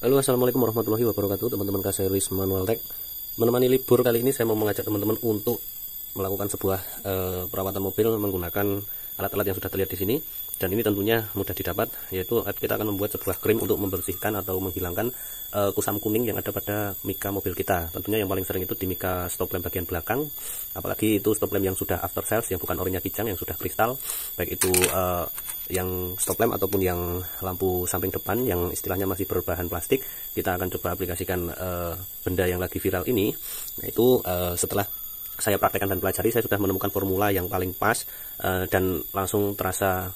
Halo, assalamualaikum warahmatullahi wabarakatuh, teman-teman Kaseris Manual Tech. Menemani libur kali ini saya mau mengajak teman-teman untuk melakukan sebuah perawatan mobil menggunakan alat-alat yang sudah terlihat di sini. Dan ini tentunya mudah didapat, yaitu kita akan membuat sebuah krim untuk membersihkan atau menghilangkan kusam kuning yang ada pada mika mobil kita. Tentunya yang paling sering itu di mika stop lamp bagian belakang, apalagi itu stop lamp yang sudah after sales, yang bukan orinya kijang, yang sudah kristal, baik itu yang stop lamp ataupun yang lampu samping depan yang istilahnya masih berbahan plastik. Kita akan coba aplikasikan benda yang lagi viral ini. Nah, itu setelah saya praktekkan dan pelajari, saya sudah menemukan formula yang paling pas dan langsung terasa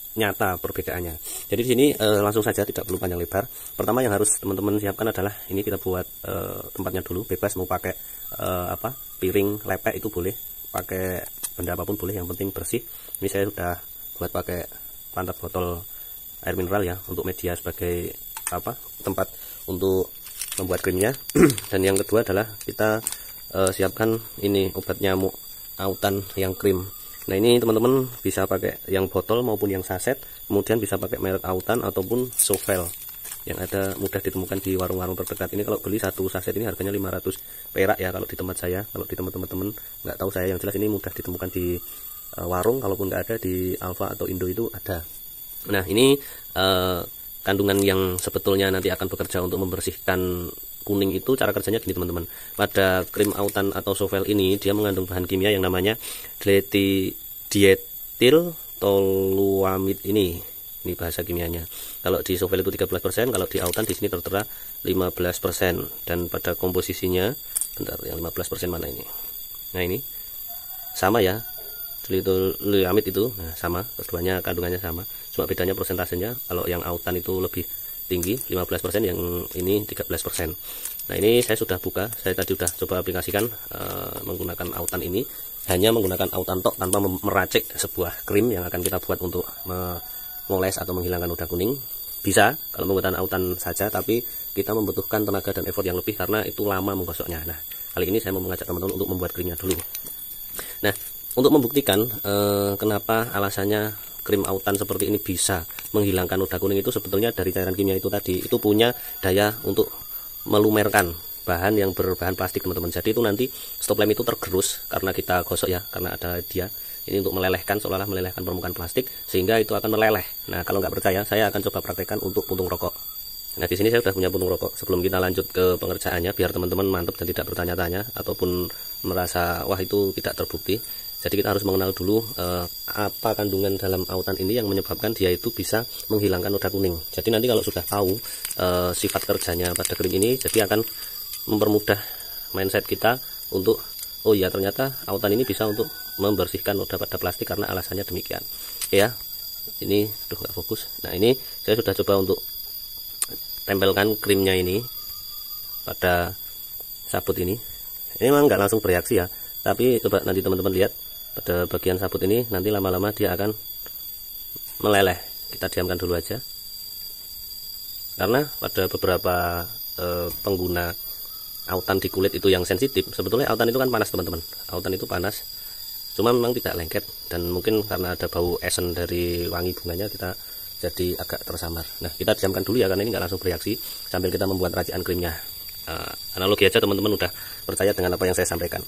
nyata perbedaannya. Jadi di sini langsung saja, tidak perlu panjang lebar. Pertama yang harus teman-teman siapkan adalah ini, kita buat tempatnya dulu, bebas mau pakai piring, lepek itu boleh, pakai benda apapun boleh, yang penting bersih. Ini saya sudah buat pakai pantat botol air mineral ya, untuk media sebagai tempat untuk membuat krimnya. Dan yang kedua adalah kita siapkan ini obat nyamuk autan yang krim. Nah, ini teman-teman bisa pakai yang botol maupun yang saset, kemudian bisa pakai merek autan ataupun Sovel yang ada mudah ditemukan di warung-warung terdekat. Ini kalau beli satu saset ini harganya 500 perak ya kalau di tempat saya. Kalau di teman-teman nggak tahu saya, yang jelas ini mudah ditemukan di warung, kalaupun nggak ada di Alfa atau Indo itu ada. Nah, ini kandungan yang sebetulnya nanti akan bekerja untuk membersihkan kuning itu, cara kerjanya gini teman-teman. Pada krim autan atau Sovel ini dia mengandung bahan kimia yang namanya dietil toluamid ini bahasa kimianya. Kalau di Sovel itu 13%, kalau di autan di sini tertera 15%. Dan pada komposisinya, bentar, yang 15% mana ini? Nah, ini sama ya, toluamid itu, nah sama, keduanya kandungannya sama, cuma bedanya persentasenya. Kalau yang autan itu lebih tinggi 15%, yang ini 13%. Nah, ini saya sudah buka, saya tadi sudah coba aplikasikan menggunakan autan ini, hanya menggunakan autan tok tanpa meracik sebuah krim yang akan kita buat untuk mengoles atau menghilangkan noda kuning. Bisa kalau menggunakan autan saja, tapi kita membutuhkan tenaga dan effort yang lebih karena itu lama menggosoknya. Nah, kali ini saya mau mengajak teman-teman untuk membuat krimnya dulu. Nah, untuk membuktikan kenapa alasannya krim autan seperti ini bisa menghilangkan noda kuning, itu sebetulnya dari cairan kimia itu tadi, itu punya daya untuk melumerkan bahan yang berbahan plastik teman-teman. Jadi itu nanti stop lamp itu tergerus karena kita gosok ya, karena ada dia ini untuk melelehkan, seolah-olah melelehkan permukaan plastik sehingga itu akan meleleh. Nah, kalau nggak percaya, saya akan coba praktekkan untuk puntung rokok. Nah, di sini saya sudah punya puntung rokok. Sebelum kita lanjut ke pengerjaannya, biar teman-teman mantap dan tidak bertanya-tanya ataupun merasa wah itu tidak terbukti. Jadi kita harus mengenal dulu apa kandungan dalam autan ini yang menyebabkan dia itu bisa menghilangkan noda kuning. Jadi nanti kalau sudah tahu sifat kerjanya pada krim ini, jadi akan mempermudah mindset kita untuk oh ya, ternyata autan ini bisa untuk membersihkan noda pada plastik karena alasannya demikian. Ya, ini nggak fokus. Nah, ini saya sudah coba untuk tempelkan krimnya ini pada sabut ini. Ini memang nggak langsung bereaksi ya, tapi coba nanti teman-teman lihat pada bagian sabut ini, nanti lama-lama dia akan meleleh. Kita diamkan dulu aja, karena pada beberapa pengguna autan di kulit itu yang sensitif, sebetulnya autan itu kan panas teman-teman. Autan itu panas, cuma memang tidak lengket, dan mungkin karena ada bau esen dari wangi bunganya, kita jadi agak tersamar. Nah, kita diamkan dulu ya, karena ini nggak langsung bereaksi sambil kita membuat racikan krimnya. Analogi aja teman-teman udah percaya dengan apa yang saya sampaikan.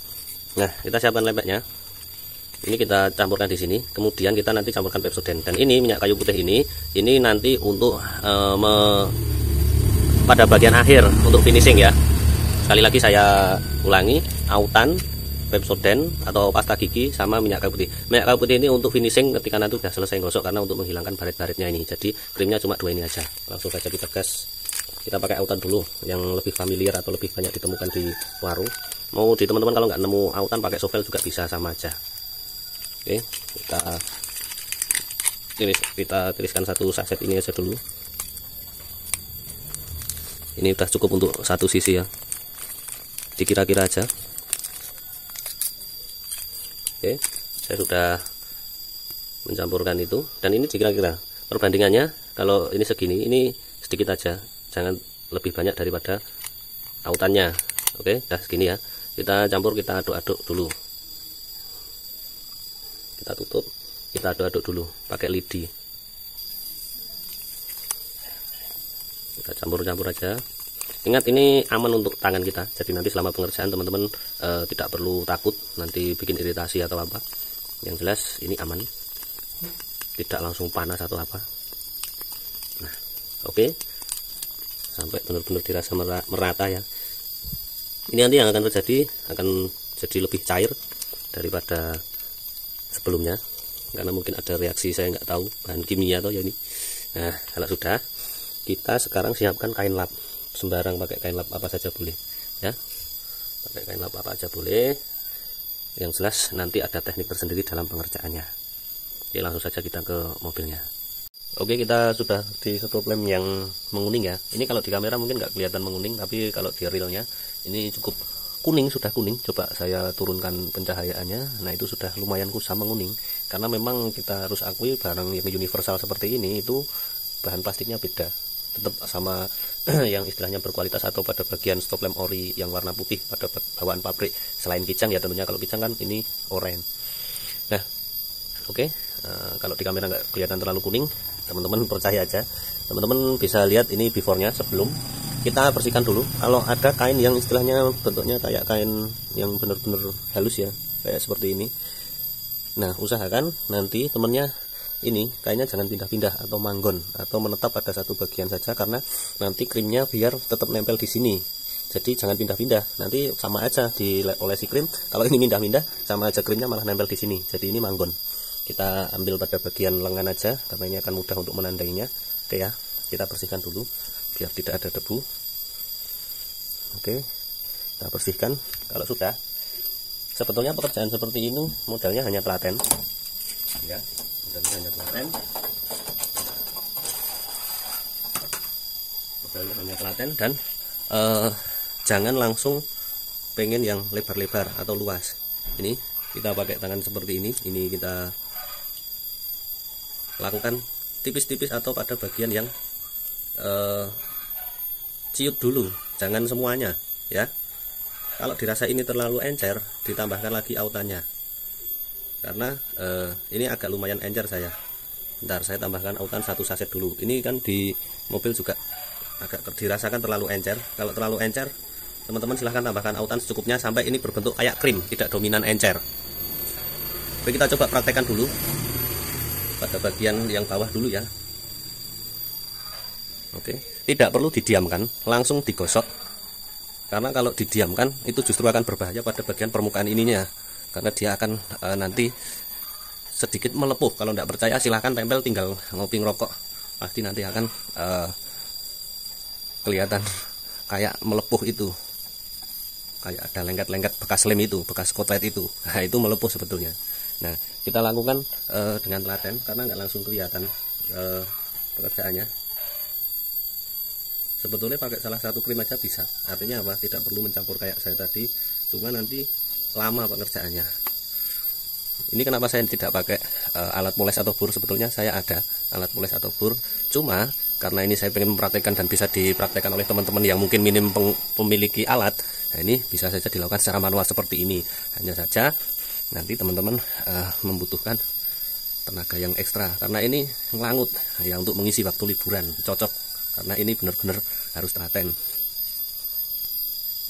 Nah, kita siapkan lempeknya. Ini kita campurkan di sini, kemudian kita nanti campurkan Pepsodent. Dan ini minyak kayu putih ini nanti untuk pada bagian akhir untuk finishing ya. Sekali lagi saya ulangi, autan, Pepsodent atau pasta gigi sama minyak kayu putih. Minyak kayu putih ini untuk finishing ketika nanti sudah selesai gosok, karena untuk menghilangkan baret-baretnya ini. Jadi krimnya cuma dua ini aja. Langsung saja kita gas. Kita pakai autan dulu yang lebih familiar atau lebih banyak ditemukan di warung. Mau di teman-teman kalau nggak nemu autan pakai Sovel juga bisa, sama aja. Oke, kita tiriskan satu saset ini aja dulu. Ini udah cukup untuk satu sisi ya, dikira-kira aja. Oke, saya sudah mencampurkan itu, dan ini dikira-kira. Perbandingannya kalau ini segini, ini sedikit aja, jangan lebih banyak daripada autannya. Oke, nah segini ya. Kita campur, kita aduk-aduk dulu. Kita tutup, kita aduk-aduk dulu pakai lidi. Kita Kita campur-campur aja. Ingat, ini aman untuk tangan kita, jadi nanti selama pengerjaan teman-teman tidak perlu takut nanti bikin iritasi atau apa. Yang jelas ini aman, tidak langsung panas atau apa. Nah, oke, sampai benar-benar dirasa merata ya. Ini nanti yang akan terjadi akan jadi lebih cair daripada sebelumnya, karena mungkin ada reaksi saya nggak tahu bahan kimia atau ya ini. Nah, kalau sudah, kita sekarang siapkan kain lap. Sembarang pakai kain lap apa saja boleh ya, pakai kain lap apa aja boleh. Yang jelas nanti ada teknik tersendiri dalam pengerjaannya. Oke, langsung saja kita ke mobilnya. Oke, kita sudah di stop lamp yang menguning ya. Ini kalau di kamera mungkin nggak kelihatan menguning, tapi kalau di realnya ini cukup kuning, sudah kuning. Coba saya turunkan pencahayaannya. Nah, itu sudah lumayan kusam menguning, karena memang kita harus akui barang yang universal seperti ini itu bahan plastiknya beda, tetap sama yang istilahnya berkualitas atau pada bagian stop lamp ori yang warna putih pada bawaan pabrik, selain kijang ya tentunya. Kalau kijang kan ini oranye. Nah, oke, kalau di kamera nggak kelihatan terlalu kuning, teman-teman percaya aja. Teman-teman bisa lihat ini before-nya sebelum. Kita bersihkan dulu. Kalau ada kain yang istilahnya bentuknya kayak kain yang benar-benar halus ya, kayak seperti ini. Nah, usahakan nanti temennya ini kainnya jangan pindah-pindah atau manggon atau menetap pada satu bagian saja, karena nanti krimnya biar tetap nempel di sini. Jadi jangan pindah-pindah, nanti sama aja diolesi krim. Kalau ini pindah-pindah sama aja krimnya malah nempel di sini. Jadi ini manggon. Kita ambil pada bagian lengan aja karena ini akan mudah untuk menandainya. Oke ya, kita bersihkan dulu biar tidak ada debu. Oke, kita bersihkan. Kalau sudah, sebetulnya pekerjaan seperti ini modalnya hanya telaten ya. Modalnya hanya telaten dan jangan langsung pengen yang lebar-lebar atau luas. Ini kita pakai tangan seperti ini kita lakukan tipis-tipis atau pada bagian yang ciut dulu, jangan semuanya ya. Kalau dirasa ini terlalu encer, ditambahkan lagi autannya, karena ini agak lumayan encer saya. Bentar, saya tambahkan autan 1 saset dulu. Ini kan di mobil juga agak dirasakan terlalu encer. Kalau terlalu encer, teman-teman silahkan tambahkan autan secukupnya sampai ini berbentuk kayak krim, tidak dominan encer. Oke, kita coba praktekkan dulu pada bagian yang bawah dulu ya. Oke, tidak perlu didiamkan, langsung digosok, karena kalau didiamkan itu justru akan berbahaya pada bagian permukaan ininya, karena dia akan nanti sedikit melepuh. Kalau tidak percaya silahkan tempel, tinggal ngopi ngerokok, pasti nanti akan kelihatan kayak melepuh itu, kayak ada lengket-lengket bekas lem itu, bekas kotlet itu. Nah, itu melepuh sebetulnya. Nah, kita lakukan dengan telaten karena nggak langsung kelihatan pekerjaannya. Sebetulnya pakai salah satu krim aja bisa, artinya apa? Tidak perlu mencampur kayak saya tadi, cuma nanti lama pengerjaannya. Ini kenapa saya tidak pakai alat moles atau bur? Sebetulnya saya ada alat moles atau bur, cuma karena ini saya ingin mempraktekkan dan bisa dipraktekkan oleh teman-teman yang mungkin minim memiliki alat. Nah, ini bisa saja dilakukan secara manual seperti ini. Hanya saja nanti teman-teman membutuhkan tenaga yang ekstra, karena ini ngelangut ya, untuk mengisi waktu liburan cocok. Karena ini benar-benar harus telaten.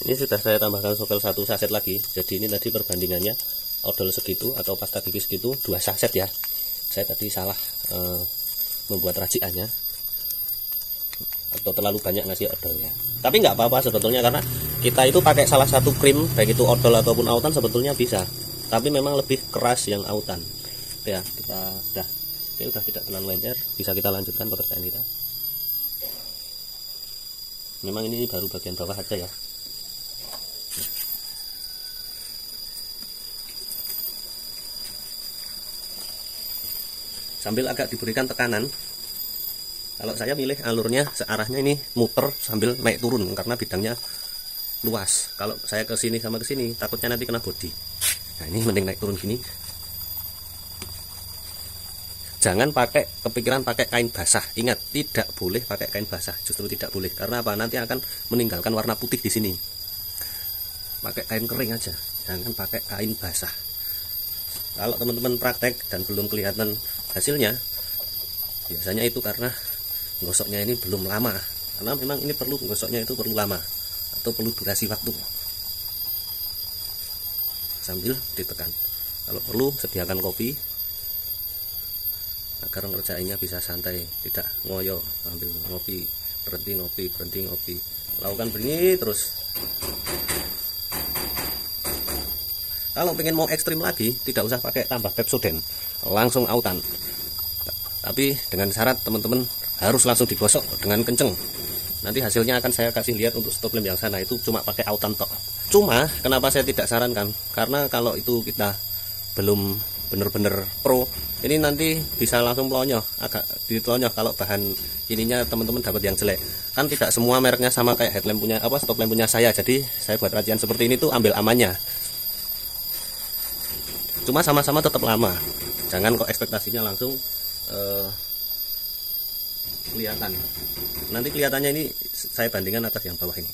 Ini sudah saya tambahkan sovel 1 saset lagi. Jadi ini tadi perbandingannya odol segitu atau pasta gigi segitu 2 saset ya. Saya tadi salah membuat racikannya, atau terlalu banyak ngasih odolnya. Tapi nggak apa-apa sebetulnya, karena kita itu pakai salah satu krim, baik itu odol ataupun autan sebetulnya bisa. Tapi memang lebih keras yang autan. Ya, kita udah tidak terlalu encer, bisa kita lanjutkan pekerjaan kita. Memang ini baru bagian bawah aja ya. Sambil agak diberikan tekanan. Kalau saya milih alurnya searahnya ini muter sambil naik turun karena bidangnya luas. Kalau saya ke sini sama ke sini takutnya nanti kena bodi. Nah, ini mending naik turun gini. Jangan kepikiran pakai kain basah. Ingat, tidak boleh pakai kain basah. Justru tidak boleh. Karena apa? Nanti akan meninggalkan warna putih di sini. Pakai kain kering aja. Jangan pakai kain basah. Kalau teman-teman praktek dan belum kelihatan hasilnya, biasanya itu karena gosoknya ini belum lama karena memang ini perlu gosoknya itu perlu lama atau perlu durasi waktu. Sambil ditekan. Kalau perlu sediakan kopi agar ngerjainnya bisa santai, tidak ngoyo sambil ngopi, berhenti ngopi, berhenti ngopi. Lakukan begini terus. Kalau pengen mau ekstrim lagi, tidak usah pakai tambah Pepsodent, langsung autan. Tapi dengan syarat teman-teman harus langsung digosok dengan kenceng. Nanti hasilnya akan saya kasih lihat untuk stop lamp yang sana, itu cuma pakai autan tok. Cuma kenapa saya tidak sarankan? Karena kalau itu kita belum bener-bener pro, ini nanti bisa langsung pelonyoh, agak ditelonyoh kalau bahan ininya teman-teman dapat yang jelek. Kan tidak semua mereknya sama kayak headlamp punya stop lamp punya saya. Jadi saya buat racian seperti ini tuh ambil amannya. Cuma sama-sama tetap lama. Jangan kok ekspektasinya langsung kelihatan. Nanti kelihatannya ini saya bandingkan atas yang bawah ini.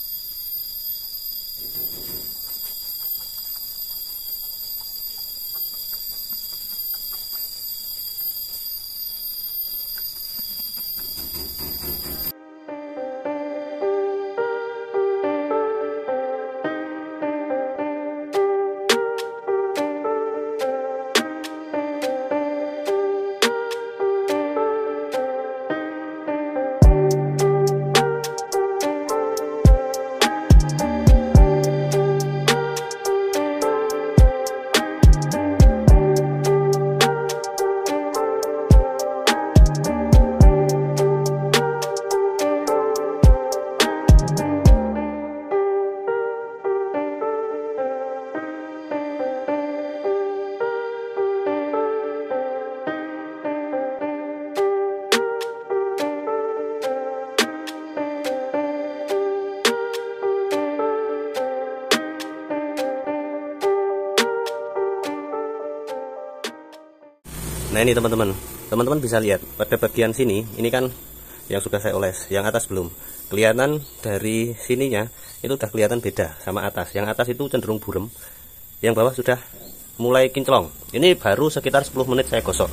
Nah ini teman-teman bisa lihat pada bagian sini, ini kan yang sudah saya oles, yang atas belum. Kelihatan dari sininya itu udah kelihatan beda sama atas. Yang atas itu cenderung burem, yang bawah sudah mulai kinclong. Ini baru sekitar 10 menit saya gosok.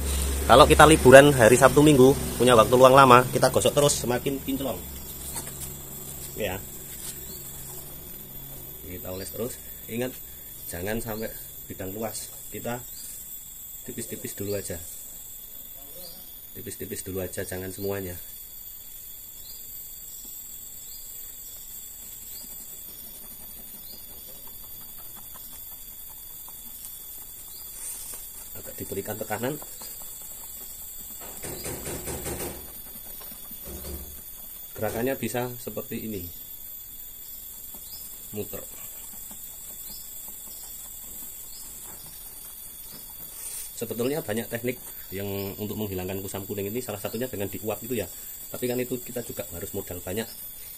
Kalau kita liburan hari Sabtu Minggu, punya waktu luang lama, kita gosok terus semakin kinclong. Ya. Kita oles terus. Ingat, jangan sampai bidang luas. Kita tipis-tipis dulu aja, jangan semuanya. Agak diberikan tekanan, gerakannya bisa seperti ini, muter. Sebetulnya banyak teknik yang untuk menghilangkan kusam kuning ini, salah satunya dengan diuap itu ya. Tapi kan itu kita juga harus modal banyak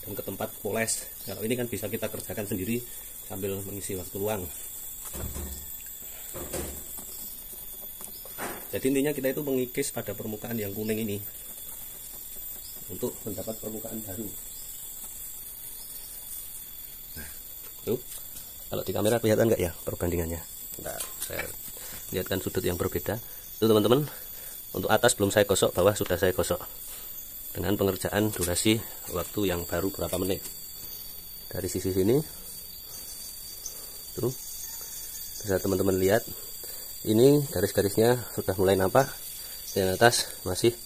dan ke tempat poles. Kalau ini kan bisa kita kerjakan sendiri sambil mengisi waktu luang. Jadi intinya kita itu mengikis pada permukaan yang kuning ini untuk mendapat permukaan baru. Nah, tuh kalau di kamera kelihatan nggak ya perbandingannya? Bentar, saya lihatkan sudut yang berbeda. Itu teman-teman, untuk atas belum saya gosok, bawah sudah saya gosok dengan pengerjaan durasi waktu yang baru berapa menit. Dari sisi sini tuh bisa teman-teman lihat, ini garis-garisnya sudah mulai nampak. Yang atas masih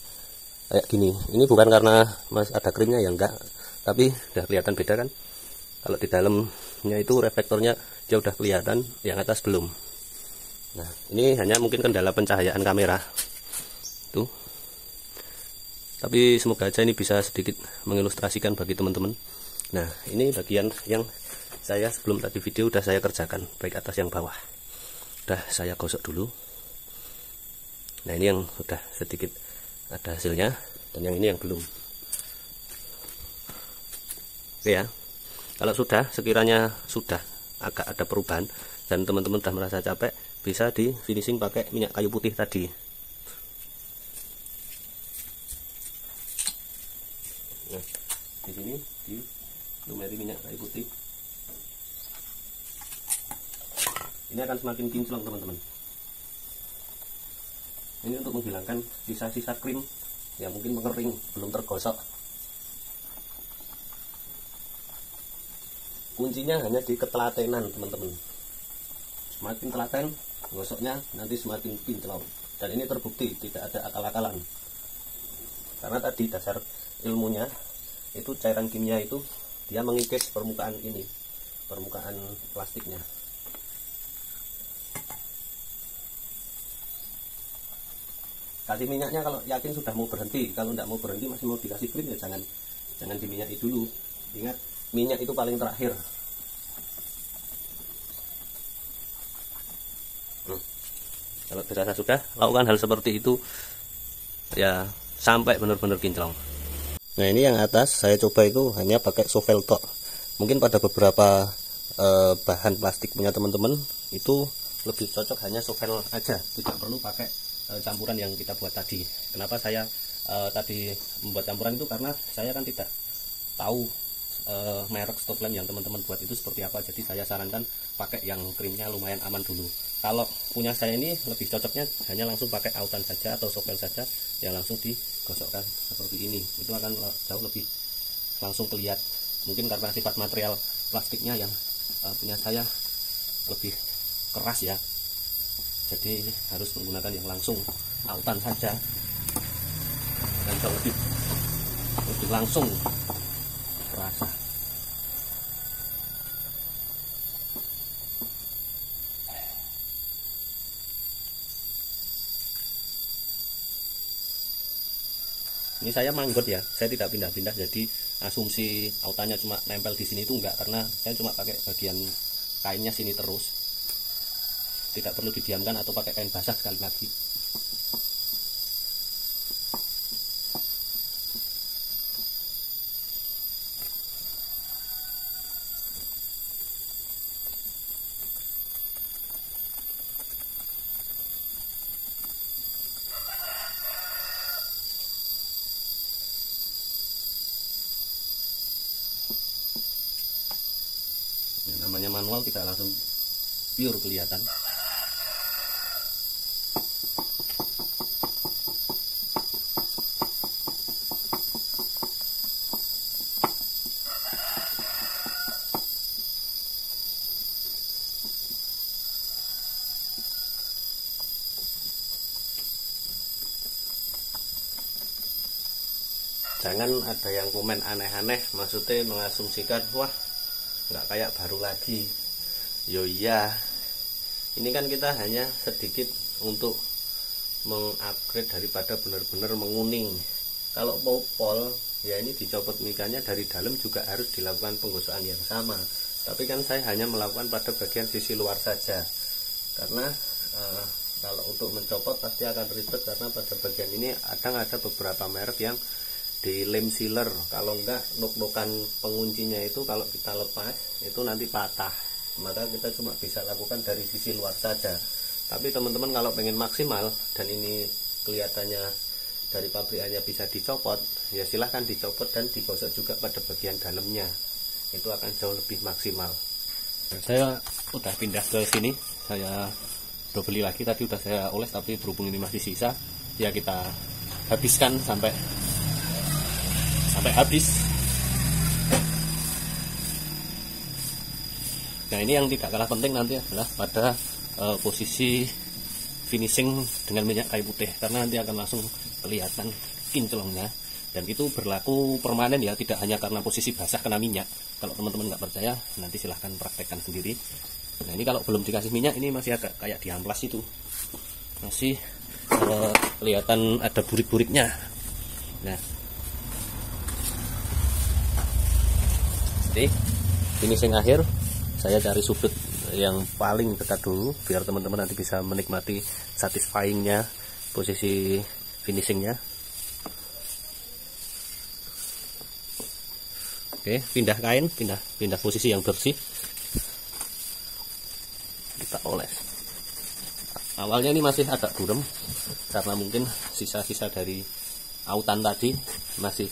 kayak gini. Ini bukan karena masih ada krimnya ya, enggak, tapi udah kelihatan beda kan. Kalau di dalamnya itu reflektornya dia udah kelihatan, yang atas belum. Nah, ini hanya mungkin kendala pencahayaan kamera tuh. Tapi semoga aja ini bisa sedikit mengilustrasikan bagi teman-teman. Nah, ini bagian yang saya sebelum tadi video udah saya kerjakan, baik atas yang bawah. Udah saya gosok dulu. Nah, ini yang sudah sedikit ada hasilnya, dan yang ini yang belum. Oke ya. Kalau sudah, sekiranya sudah agak ada perubahan dan teman-teman sudah merasa capek, bisa di finishing pakai minyak kayu putih tadi. Nah, di sini dilumuri minyak kayu putih. Ini akan semakin kinclong teman-teman. Ini untuk menghilangkan sisa-sisa krim yang mungkin mengering belum tergosok. kuncinya hanya di ketelatenan teman-teman. Semakin telaten gosoknya nanti semakin kinclong, dan ini terbukti tidak ada akal-akalan. Karena tadi dasar ilmunya itu cairan kimia itu dia mengikis permukaan ini, permukaan plastiknya. Kasih minyaknya kalau yakin sudah mau berhenti. Kalau tidak mau berhenti masih mau dikasih krim ya jangan diminyaki dulu. Ingat, minyak itu paling terakhir. Kalau dirasa sudah, lakukan hal seperti itu ya sampai benar-benar kinclong. Nah, ini yang atas saya coba itu hanya pakai sovel tok. Mungkin pada beberapa bahan plastik punya teman-teman itu lebih cocok hanya sovel aja, tidak perlu pakai campuran yang kita buat tadi. Kenapa saya tadi membuat campuran itu karena saya kan tidak tahu merek stop lamp yang teman-teman buat itu seperti apa, jadi saya sarankan pakai yang krimnya lumayan aman dulu. Kalau punya saya ini lebih cocoknya hanya langsung pakai autan saja atau sovel saja yang langsung digosokkan seperti ini, itu akan jauh lebih langsung kelihatan. Mungkin karena sifat material plastiknya yang punya saya lebih keras ya, jadi harus menggunakan yang langsung autan saja dan jauh lebih langsung terasa. Ini saya manggot ya, saya tidak pindah-pindah, jadi asumsi autannya cuma nempel di sini itu enggak, karena saya cuma pakai bagian kainnya sini terus. Tidak perlu didiamkan atau pakai kain basah sekali lagi. Namanya manual tidak langsung pure kelihatan. Jangan ada yang komen aneh-aneh, maksudnya mengasumsikan wah nggak kayak baru lagi. Yo iya, ini kan kita hanya sedikit untuk mengupgrade daripada benar-benar menguning. Kalau mau pol ya ini dicopot mikanya dari dalam juga harus dilakukan penggosokan yang sama, tapi kan saya hanya melakukan pada bagian sisi luar saja, karena kalau untuk mencopot pasti akan ribet, karena pada bagian ini ada beberapa merek yang di lem sealer, kalau enggak nuk-nukan penguncinya itu kalau kita lepas itu nanti patah, maka kita cuma bisa lakukan dari sisi luar saja. Tapi teman-teman kalau pengen maksimal dan ini kelihatannya dari pabrikannya bisa dicopot, ya silahkan dicopot dan digosok juga pada bagian dalamnya, itu akan jauh lebih maksimal. Saya udah pindah ke sini, saya udah beli lagi, tadi udah saya oles, tapi berhubung ini masih sisa ya kita habiskan sampai habis. Nah, ini yang tidak kalah penting nanti adalah pada posisi finishing dengan minyak kayu putih, karena nanti akan langsung kelihatan kinclongnya, dan itu berlaku permanen ya, tidak hanya karena posisi basah kena minyak. Kalau teman-teman nggak percaya nanti silahkan praktekkan sendiri. Nah, ini kalau belum dikasih minyak ini masih agak kayak di amplas itu, masih kelihatan ada burik-buriknya. Nah, jadi finishing akhir saya cari sudut yang paling dekat dulu biar teman-teman nanti bisa menikmati satisfyingnya posisi finishingnya. Oke, pindah kain, pindah posisi yang bersih, kita oles. Awalnya ini masih agak buram karena mungkin sisa-sisa dari autan tadi masih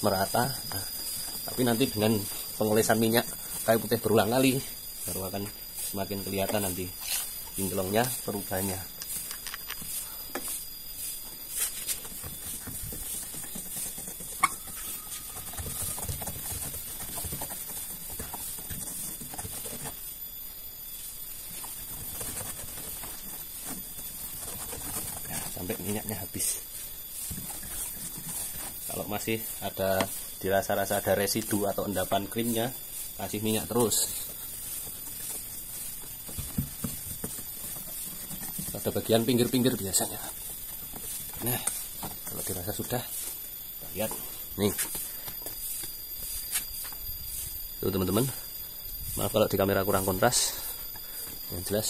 merata. Nah, tapi nanti dengan pengolesan minyak kayu putih berulang kali baru akan semakin kelihatan nanti kinclongnya perubahannya. sampai minyaknya habis. Kalau masih ada dirasa-rasa ada residu atau endapan krimnya, kasih minyak terus. Pada bagian pinggir-pinggir biasanya. Nah, kalau dirasa sudah, kita lihat nih. Tuh teman-teman, maaf kalau di kamera kurang kontras. Yang jelas,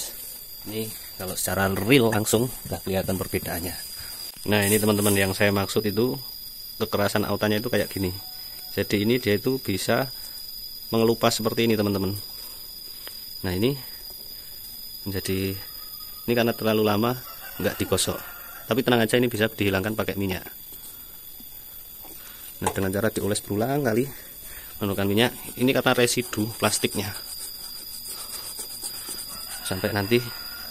ini kalau secara real langsung udah kelihatan perbedaannya. Nah, ini teman-teman yang saya maksud itu kekerasan autannya itu kayak gini. Jadi ini dia itu bisa mengelupas seperti ini teman-teman. Nah ini menjadi, ini karena terlalu lama nggak digosok. Tapi tenang aja, ini bisa dihilangkan pakai minyak. Nah dengan cara dioles berulang kali menggunakan minyak. Ini karena residu plastiknya. Sampai nanti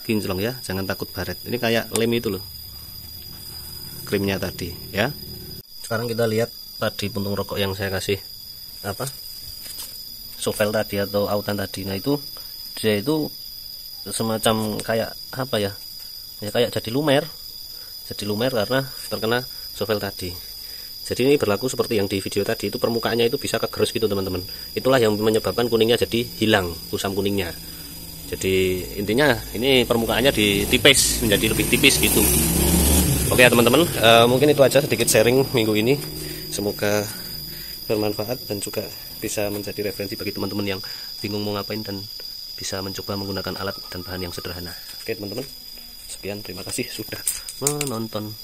kinclong ya, jangan takut baret. Ini kayak lem itu loh, krimnya tadi ya. Sekarang kita lihat tadi puntung rokok yang saya kasih apa, sovel tadi atau autan tadi. Nah itu dia itu semacam kayak apa ya, ya kayak jadi lumer karena terkena sovel tadi. Jadi ini berlaku seperti yang di video tadi, itu permukaannya itu bisa kegerus gitu teman-teman. Itulah yang menyebabkan kuningnya jadi hilang, kusam kuningnya. Jadi intinya ini permukaannya ditipis menjadi lebih tipis gitu. Oke ya teman-teman, mungkin itu aja sedikit sharing minggu ini. Semoga bermanfaat dan juga bisa menjadi referensi bagi teman-teman yang bingung mau ngapain dan bisa mencoba menggunakan alat dan bahan yang sederhana. Oke teman-teman, sekian, terima kasih sudah menonton.